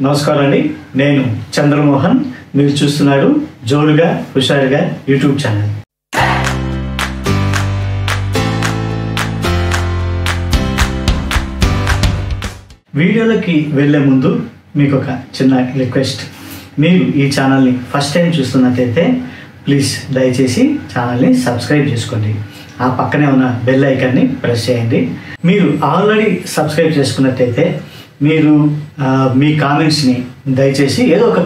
నమస్కారం అండి. నేను చంద్రమోహన్. మీరు చూస్తున్నారు జోరుగా హుషారుగా యూట్యూబ్ ఛానల్. వీడియోలోకి వెళ్ళే ముందు మీకు ఒక చిన్న రిక్వెస్ట్. మీరు ఈ ఛానల్ని ఫస్ట్ టైం చూస్తున్నట్లయితే ప్లీజ్ దయచేసి ఛానల్ని సబ్స్క్రైబ్ చేసుకోండి. ఆ పక్కనే ఉన్న బెల్ ఐకాన్ని ప్రెస్ చేయండి. మీరు ఆల్రెడీ సబ్స్క్రైబ్ చేసుకున్నట్లయితే మీరు మీ కామెంట్స్ని దయచేసి ఏదో ఒక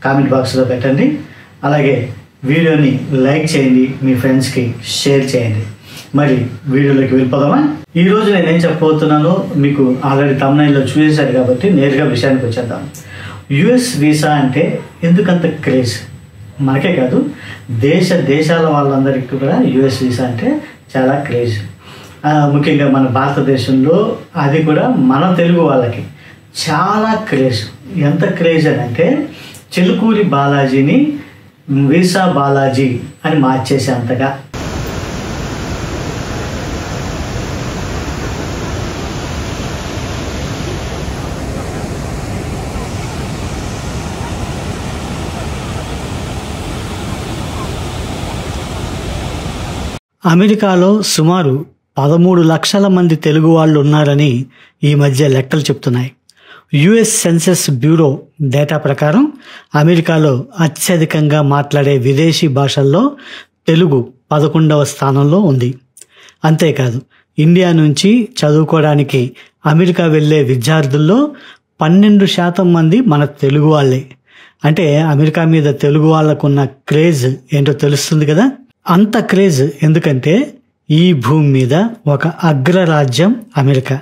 కామెంట్ బాక్స్లో పెట్టండి. అలాగే వీడియోని లైక్ చేయండి, మీ ఫ్రెండ్స్కి షేర్ చేయండి. మరి వీడియోలోకి వెళ్ళిపోదామా? ఈరోజు నేనేం చెప్పబోతున్నానో మీకు ఆల్రెడీ తమ్నైల్లో చూసేశారు కాబట్టి నేరుగా విషయానికి వచ్చేద్దాం. యుఎస్ వీసా అంటే ఎందుకంత క్రేజ్? మనకే కాదు, దేశాల వాళ్ళందరికీ కూడా యుఎస్ వీసా అంటే చాలా క్రేజ్. ముఖ్యంగా మన భారతదేశంలో అది కూడా మన తెలుగు వాళ్ళకి చాలా క్రేజ్. ఎంత క్రేజ్ అని అంటే చిలుకూరి బాలాజీని వీసా బాలాజీ అని మార్చేసే అంతగా. అమెరికాలో సుమారు 13 లక్షల మంది తెలుగు వాళ్ళు ఉన్నారని ఈ మధ్య లెక్కలు చెప్తున్నాయి. యుఎస్ సెన్సస్ బ్యూరో డేటా ప్రకారం అమెరికాలో అత్యధికంగా మాట్లాడే విదేశీ భాషల్లో తెలుగు 11వ స్థానంలో ఉంది. అంతేకాదు, ఇండియా నుంచి చదువుకోవడానికి అమెరికా వెళ్ళే విద్యార్థుల్లో 12% మంది మన తెలుగు వాళ్ళే. అంటే అమెరికా మీద తెలుగు వాళ్ళకున్న క్రేజ్ ఏంటో తెలుస్తుంది కదా. అంత క్రేజ్ ఎందుకంటే ఈ భూమి మీద ఒక అగ్రరాజ్యం అమెరికా,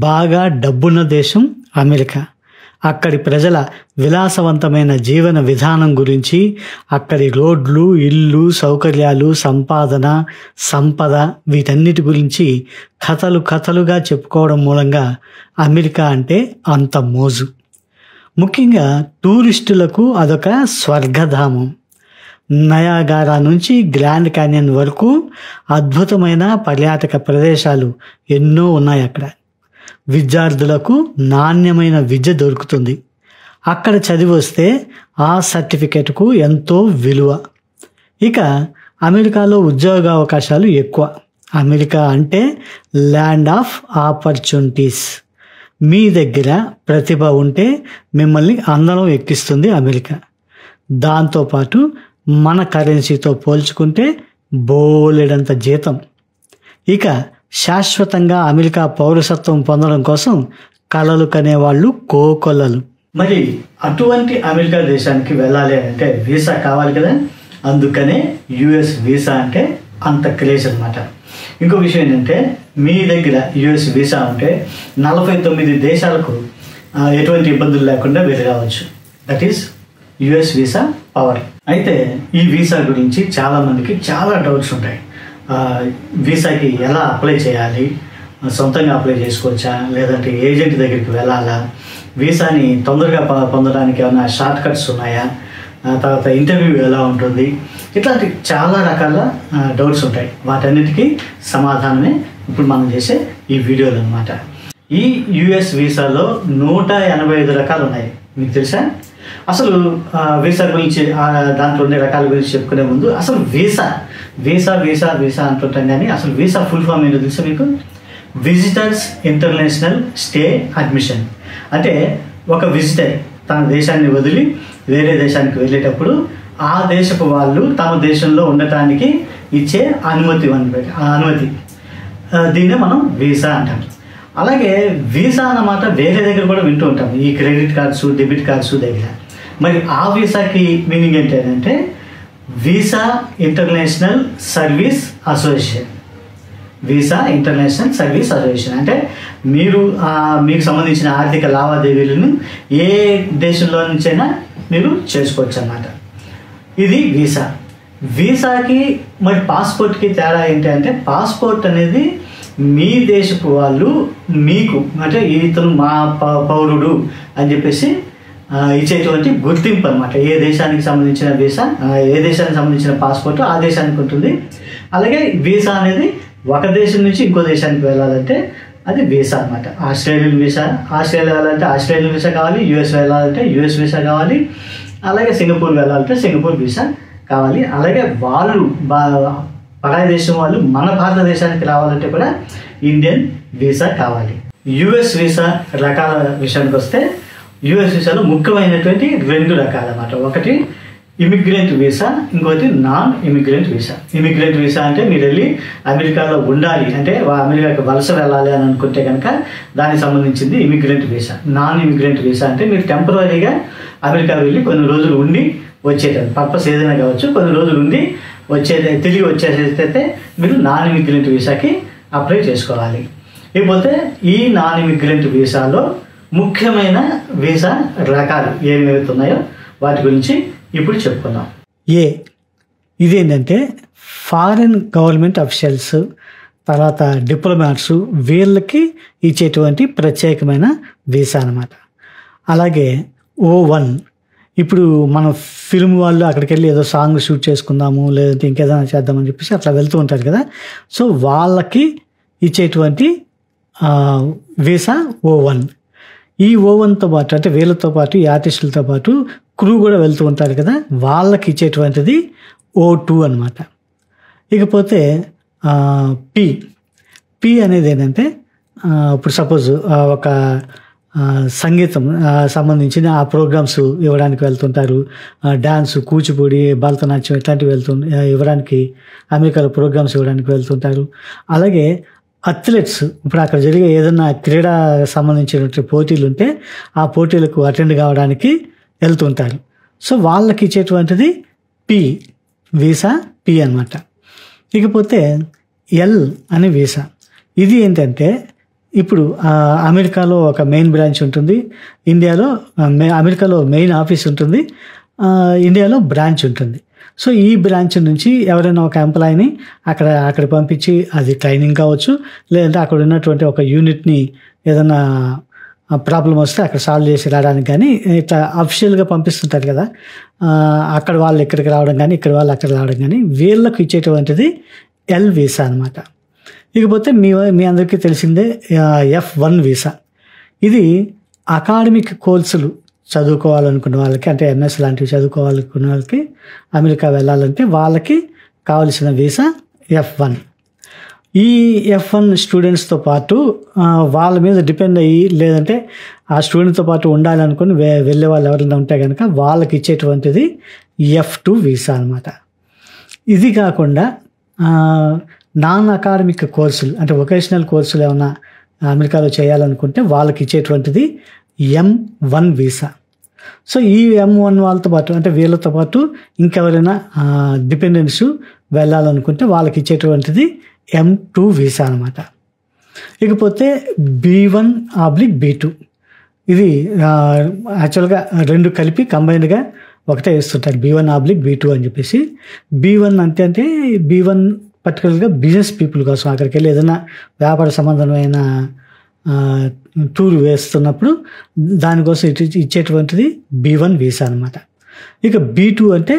బాగా డబ్బున్న దేశం అమెరికా. అక్కడి ప్రజల విలాసవంతమైన జీవన విధానం గురించి, అక్కడి రోడ్లు, ఇల్లు, సౌకర్యాలు, సంపద వీటన్నిటి గురించి కథలుగా చెప్పుకోవడం మూలంగా అమెరికా అంటే అంత మోజు. ముఖ్యంగా టూరిస్టులకు అదొక స్వర్గధామం. నయాగారా నుంచి గ్రాండ్ క్యాన్యన్ వరకు అద్భుతమైన పర్యాటక ప్రదేశాలు ఎన్నో ఉన్నాయి అక్కడ. విద్యార్థులకు నాణ్యమైన విద్య దొరుకుతుంది. అక్కడ చదివి వస్తే ఆ సర్టిఫికేట్కు ఎంతో విలువ. ఇక అమెరికాలో ఉద్యోగ అవకాశాలు ఎక్కువ. అమెరికా అంటే ల్యాండ్ ఆఫ్ ఆపర్చునిటీస్. మీ దగ్గర ప్రతిభ ఉంటే మిమ్మల్ని అందరం ఎక్కిస్తుంది అమెరికా. దాంతోపాటు మన కరెన్సీతో పోల్చుకుంటే బోలెడంత జీతం. ఇక శాశ్వతంగా అమెరికా పౌరసత్వం పొందడం కోసం కలలు కనేవాళ్ళు కోకొల్లలు. మరి అటువంటి అమెరికా దేశానికి వెళ్ళాలి అంటే వీసా కావాలి కదా. అందుకనే యుఎస్ వీసా అంటే అంత క్రేజ్ అనమాట. ఇంకో విషయం ఏంటంటే, మీ దగ్గర యుఎస్ వీసా ఉంటే 49 దేశాలకు ఎటువంటి ఇబ్బందులు లేకుండా వెళ్ళి రావచ్చు. That is US visa power. అయితే ఈ వీసా గురించి చాలామందికి చాలా డౌట్స్ ఉంటాయి. వీసాకి ఎలా అప్లై చేయాలి? సొంతంగా అప్లై చేసుకోవచ్చా, లేదంటే ఏజెంట్ దగ్గరికి వెళ్ళాలా? వీసాని తొందరగా పొందడానికి ఏమైనా షార్ట్ కట్స్ ఉన్నాయా? తర్వాత ఇంటర్వ్యూ ఎలా ఉంటుంది? ఇట్లాంటి చాలా రకాల డౌట్స్ ఉంటాయి. వాటన్నిటికీ సమాధానమే ఇప్పుడు మనం చేసే ఈ వీడియోలు అనమాట. ఈ యుఎస్ వీసాలో 185 రకాలు ఉన్నాయి. మీకు తెలుసా? అసలు వీసా గురించి, దాంట్లో ఉండే రకాల గురించి చెప్పుకునే ముందు అసలు వీసా అంటుంటాం, కానీ అసలు వీసా ఫుల్ ఫామ్ ఏంటో తెలుసా మీకు? Visitors international stay admission. అంటే ఒక విజిటర్ తన దేశాన్ని వదిలి వేరే దేశానికి వెళ్ళేటప్పుడు ఆ దేశపు వాళ్ళు తమ దేశంలో ఉండటానికి ఇచ్చే అనుమతి. దీన్నే మనం వీసా అంటాం. అలాగే వీసా అన్నమాట వేరే దగ్గర కూడా వింటూ ఉంటాం, ఈ క్రెడిట్ కార్డ్స్, డెబిట్ కార్డ్స్ దగ్గర. మరి ఆ వీసాకి మీనింగ్ ఏంటంటే visa international service association. Visa international service association అంటే మీకు సంబంధించిన ఆర్థిక లావాదేవీలను ఏ దేశంలో నుంచైనా మీరు చేసుకోవచ్చు అన్నమాట. ఇది వీసాకి మరి పాస్పోర్ట్కి తేడా ఏంటి అంటే, పాస్పోర్ట్ అనేది మీ దేశపు వాళ్ళు మీకు, అంటే ఇతను మా పౌరుడు అని చెప్పేసి ఇచ్చేటువంటి గుర్తింపు అనమాట. ఏ దేశానికి సంబంధించిన వీసా, ఏ దేశానికి సంబంధించిన పాస్పోర్ట్ ఆ దేశానికి ఉంటుంది. అలాగే వీసా అనేది ఒక దేశం నుంచి ఇంకో దేశానికి వెళ్ళాలంటే అది వీసా అనమాట. ఆస్ట్రేలియన్ వీసా, ఆస్ట్రేలియా వెళ్ళాలంటే ఆస్ట్రేలియన్ వీసా కావాలి, యుఎస్ వెళ్ళాలంటే యుఎస్ వీసా కావాలి, అలాగే సింగపూర్ వెళ్ళాలంటే సింగపూర్ వీసా కావాలి. అలాగే వాళ్ళు పరాయి దేశం వాళ్ళు మన భారతదేశానికి రావాలంటే కూడా ఇండియన్ వీసా కావాలి. యుఎస్ వీసా రకాల విషయానికి వస్తే యుఎస్ వీసాలో ముఖ్యమైనటువంటి 2 రకాలు అన్నమాట. ఒకటి ఇమిగ్రెంట్ వీసా, ఇంకోటి non immigrant visa. Immigrant visa అంటే మీరు వెళ్ళి అమెరికాలో ఉండాలి అంటే అమెరికాకి వలస వెళ్ళాలి అని అనుకుంటే కనుక దానికి సంబంధించింది immigrant visa. Non immigrant visa అంటే మీరు టెంపరీగా అమెరికా వెళ్ళి కొన్ని రోజులు ఉండి వచ్చేటది, పర్పస్ ఏదైనా కావచ్చు, కొన్ని రోజులు ఉండి తిరిగి వచ్చేసేస్తే మీరు నాన్ ఇమిగ్రెంట్ వీసాకి అప్లై చేసుకోవాలి. ఇకపోతే ఈ నాన్ ఇమిగ్రెంట్ వీసాలో ముఖ్యమైన వీసా రకాలు ఏమవుతున్నాయో వాటి గురించి ఇప్పుడు చెప్పుకుందాం. ఇదేంటంటే ఫారిన్ గవర్నమెంట్ అఫీషియల్స్, తర్వాత డిప్లొమాట్స్, వీళ్ళకి ఇచ్చేటువంటి ప్రత్యేకమైన వీసా అనమాట. అలాగే O1, ఇప్పుడు మన ఫిల్మ్ వాళ్ళు అక్కడికి వెళ్ళి ఏదో సాంగ్ షూట్ చేసుకుందాము లేదంటే ఇంకేదైనా చేద్దామని చెప్పేసి అట్లా వెళ్తూ ఉంటారు కదా, సో వాళ్ళకి ఇచ్చేటువంటి వీసా O1. ఈ O1తో పాటు అంటే వీళ్ళతో పాటు ఈ ఆర్టిస్టులతో పాటు క్రూ కూడా వెళ్తూ ఉంటారు కదా, వాళ్ళకి ఇచ్చేటువంటిది O2 అనమాట. ఇకపోతే పి అనేది ఏంటంటే ఇప్పుడు సపోజ్ ఒక సంగీతం సంబంధించిన ఆ ప్రోగ్రామ్స్ ఇవ్వడానికి వెళ్తుంటారు, డ్యాన్స్, కూచిపూడి, భరతనాట్యం ఇట్లాంటివి ఇవ్వడానికి అమెరికాలో ప్రోగ్రామ్స్ ఇవ్వడానికి వెళ్తుంటారు. అలాగే అథ్లెట్స్ ఇప్పుడు అక్కడ జరిగే ఏదైనా క్రీడా సంబంధించినటువంటి పోటీలు ఉంటే ఆ పోటీలకు అటెండ్ కావడానికి వెళ్తుంటారు. సో వాళ్ళకి ఇచ్చేటువంటిది వీసా పి అనమాట. ఇకపోతే ఎల్ అనే వీసా. ఇది ఏంటంటే ఇప్పుడు అమెరికాలో ఒక మెయిన్ బ్రాంచ్ ఉంటుంది, అమెరికాలో మెయిన్ ఆఫీస్ ఉంటుంది, ఇండియాలో బ్రాంచ్ ఉంటుంది. సో ఈ బ్రాంచ్ నుంచి ఎవరైనా ఒక ఎంప్లాయీని అక్కడ పంపించి అది ట్రైనింగ్ కావచ్చు, లేదంటే అక్కడ ఉన్నటువంటి ఒక యూనిట్ని ఏదైనా ప్రాబ్లం వస్తే అక్కడ సాల్వ్ చేసి రావడానికి కానీ ఇట్లా అఫీషియల్గా పంపిస్తుంటారు కదా, అక్కడ వాళ్ళు ఇక్కడికి రావడం కానీ ఇక్కడ వాళ్ళు అక్కడ రావడం కానీ వీళ్ళకు ఇచ్చేటువంటిది ఎల్ వీసా అనమాట. ఇకపోతే మీ అందరికీ తెలిసిందే F1 వీసా. ఇది అకాడమిక్ కోర్సులు చదువుకోవాలనుకున్న వాళ్ళకి, అంటే MS లాంటివి చదువుకోవాలనుకున్న వాళ్ళకి అమెరికా వెళ్ళాలంటే వాళ్ళకి కావలసిన వీసా F1. ఈ F1 స్టూడెంట్స్తో పాటు వాళ్ళ మీద డిపెండ్ అయ్యి లేదంటే ఆ స్టూడెంట్తో పాటు ఉండాలనుకుని వెళ్ళే వాళ్ళు ఎవరైనా ఉంటే కనుక వాళ్ళకి ఇచ్చేటువంటిది F2 వీసా అనమాట. ఇది కాకుండా నాన్ అకాడమిక్ కోర్సులు అంటే వొకేషనల్ కోర్సులు ఏమైనా అమెరికాలో చేయాలనుకుంటే వాళ్ళకి ఇచ్చేటువంటిది M1 వీసా. సో ఈ M1 వాళ్ళతో పాటు అంటే వీళ్ళతో పాటు ఇంకెవరైనా డిపెండెంట్స్ వెళ్ళాలనుకుంటే వాళ్ళకి ఇచ్చేటువంటిది M2 వీసా అనమాట. ఇకపోతే B1/B2. ఇది యాక్చువల్గా 2 కలిపి కంబైన్డ్గా ఒకటే ఇస్తుంటారు, B1/B2 అని చెప్పేసి. B1 అంటే B1 పర్టికులర్గా బిజినెస్ పీపుల్ కోసం, అక్కడికి వెళ్ళి ఏదైనా వ్యాపార సంబంధమైన టూర్ వేస్తున్నప్పుడు దానికోసం ఇచ్చేటువంటిది B1 వీసా అనమాట. ఇక B2 అంటే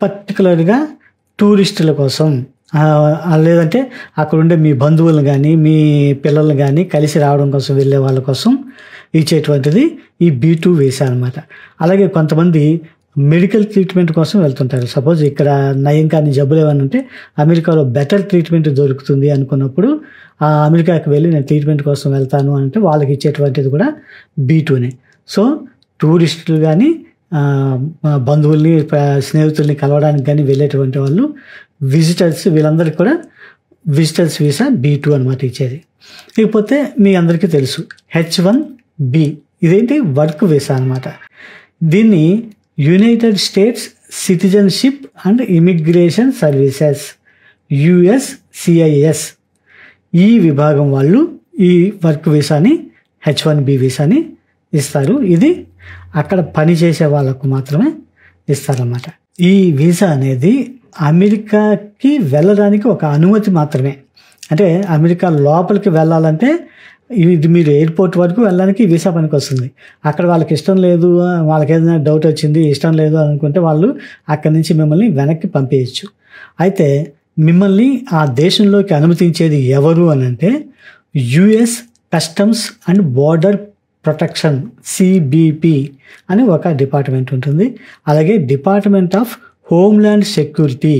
పర్టికులర్గా టూరిస్టుల కోసం, లేదంటే అక్కడ ఉండే మీ బంధువులను కానీ మీ పిల్లల్ని కానీ కలిసి రావడం కోసం వెళ్ళే వాళ్ళ కోసం ఇచ్చేటువంటిది ఈ B2 వీసా అనమాట. అలాగే కొంతమంది మెడికల్ ట్రీట్మెంట్ కోసం వెళ్తుంటారు. సపోజ్ ఇక్కడ నయం కానీ జబ్బులు ఏమైనా ఉంటే అమెరికాలో బెటర్ ట్రీట్మెంట్ దొరుకుతుంది అనుకున్నప్పుడు ఆ అమెరికాకి వెళ్ళి నేను ట్రీట్మెంట్ కోసం వెళ్తాను అంటే వాళ్ళకి ఇచ్చేటువంటిది కూడా B2నే. సో టూరిస్టులు కానీ బంధువుల్ని స్నేహితుల్ని కలవడానికి కానీ వెళ్ళేటువంటి వాళ్ళు విజిటర్స్, వీళ్ళందరికీ కూడా విజిటర్స్ వీసా B2 అనమాట ఇచ్చేది. ఇకపోతే మీ అందరికీ తెలుసు H1B. ఇదేంటి వర్క్ వీసా అనమాట. దీన్ని United states citizenship and immigration services USCIS ఈ విభాగం వాళ్ళు ఈ వర్క్ వీసాని H1B వీసాని ఇస్తారు. ఇది అక్కడ పనిచేసే వాళ్ళకు మాత్రమే ఇస్తారన్నమాట. ఈ వీసా అనేది అమెరికాకి వెళ్ళడానికి ఒక అనుమతి మాత్రమే. అంటే అమెరికా లోపలికి వెళ్ళాలంటే ఇది మీరు ఎయిర్పోర్ట్ వరకు వెళ్ళడానికి వీసా పనికి వస్తుంది. అక్కడ వాళ్ళకి ఇష్టం లేదు, వాళ్ళకి ఏదైనా డౌట్ వచ్చింది, ఇష్టం లేదు అనుకుంటే వాళ్ళు అక్కడి నుంచి మిమ్మల్ని వెనక్కి పంపేయచ్చు. అయితే మిమ్మల్ని ఆ దేశంలోకి అనుమతించేది ఎవరు అని అంటే US customs and border protection CBP అని ఒక డిపార్ట్మెంట్ ఉంటుంది. అలాగే department of homeland security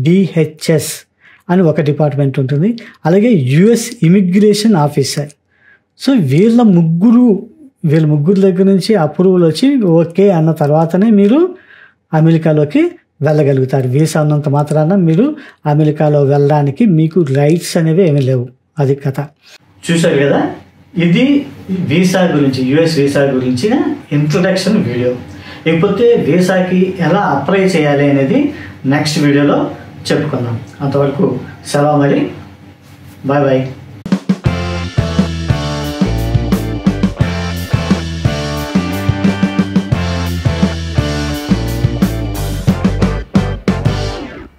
DHS అని ఒక డిపార్ట్మెంట్ ఉంటుంది. అలాగే యుఎస్ ఇమిగ్రేషన్ ఆఫీసర్. సో వీళ్ళ ముగ్గురు దగ్గర నుంచి అప్రూవల్ వచ్చి ఓకే అన్న తర్వాతనే మీరు అమెరికాలోకి వెళ్ళగలుగుతారు. వీసా ఉన్నంత మాత్రాన మీరు అమెరికాలో వెళ్ళడానికి మీకు రైట్స్ అనేవి ఏమీ లేవు. అది కథ. చూశారు కదా, ఇది వీసా గురించి, యుఎస్ వీసా గురించిన ఇంట్రొడక్షన్ వీడియో. ఇకపోతే వీసాకి ఎలా అప్లై చేయాలి అనేది నెక్స్ట్ వీడియోలో చెప్పుకుందాం. అంతవరకు సెలవు, మరి బాయ్ బాయ్.